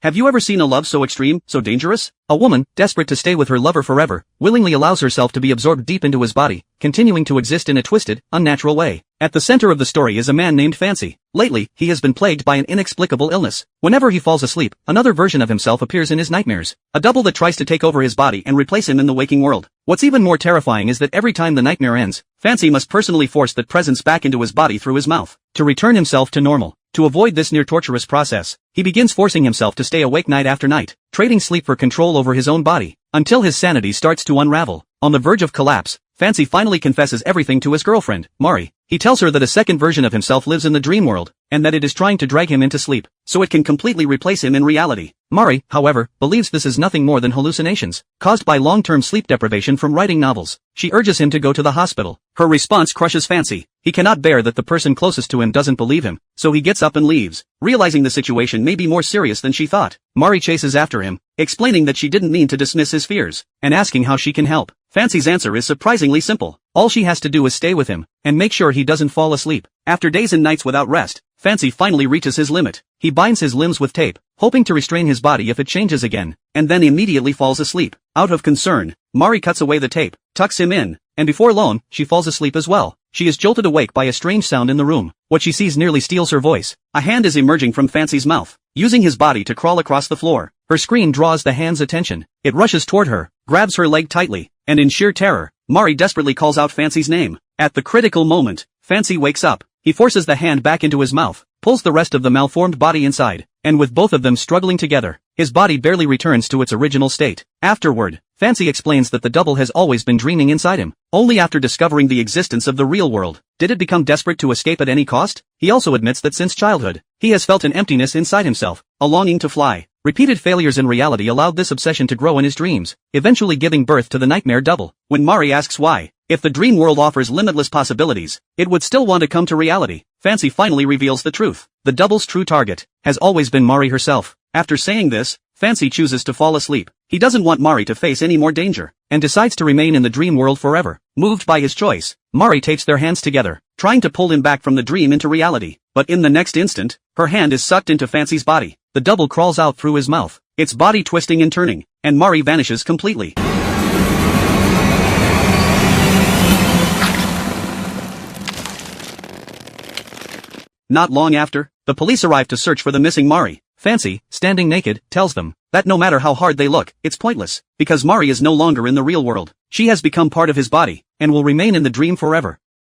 Have you ever seen a love so extreme, so dangerous? A woman, desperate to stay with her lover forever, willingly allows herself to be absorbed deep into his body, continuing to exist in a twisted, unnatural way. At the center of the story is a man named Fancy. Lately, he has been plagued by an inexplicable illness. Whenever he falls asleep, another version of himself appears in his nightmares. A double that tries to take over his body and replace him in the waking world. What's even more terrifying is that every time the nightmare ends, Fancy must personally force that presence back into his body through his mouth, to return himself to normal. To avoid this near-torturous process, he begins forcing himself to stay awake night after night, trading sleep for control over his own body, until his sanity starts to unravel. On the verge of collapse, Fancy finally confesses everything to his girlfriend, Mari. He tells her that a second version of himself lives in the dream world, and that it is trying to drag him into sleep, so it can completely replace him in reality. Mari, however, believes this is nothing more than hallucinations, caused by long-term sleep deprivation from writing novels. She urges him to go to the hospital. Her response crushes Fancy. He cannot bear that the person closest to him doesn't believe him, so he gets up and leaves. Realizing the situation may be more serious than she thought, Mari chases after him, explaining that she didn't mean to dismiss his fears, and asking how she can help. Fancy's answer is surprisingly simple. All she has to do is stay with him, and make sure he doesn't fall asleep. After days and nights without rest, Fancy finally reaches his limit. He binds his limbs with tape, hoping to restrain his body if it changes again, and then immediately falls asleep. Out of concern, Mari cuts away the tape, tucks him in, and before long, she falls asleep as well. She is jolted awake by a strange sound in the room. What she sees nearly steals her voice. A hand is emerging from Fancy's mouth, using his body to crawl across the floor. Her scream draws the hand's attention. It rushes toward her, grabs her leg tightly, and in sheer terror, Mari desperately calls out Fancy's name. At the critical moment, Fancy wakes up. He forces the hand back into his mouth, pulls the rest of the malformed body inside, and with both of them struggling together, his body barely returns to its original state. Afterward, Fancy explains that the double has always been dreaming inside him. Only after discovering the existence of the real world, did it become desperate to escape at any cost. He also admits that since childhood, he has felt an emptiness inside himself, a longing to fly. Repeated failures in reality allowed this obsession to grow in his dreams, eventually giving birth to the nightmare double. When Mari asks why, if the dream world offers limitless possibilities, it would still want to come to reality, Fancy finally reveals the truth. The double's true target has always been Mari herself. After saying this, Fancy chooses to fall asleep. He doesn't want Mari to face any more danger, and decides to remain in the dream world forever. Moved by his choice, Mari takes their hands together, trying to pull him back from the dream into reality. But in the next instant, her hand is sucked into Fancy's body. The double crawls out through his mouth, its body twisting and turning, and Mari vanishes completely. Not long after, the police arrive to search for the missing Mari. Fancy, standing naked, tells them that no matter how hard they look, it's pointless, because Mari is no longer in the real world. She has become part of his body, and will remain in the dream forever.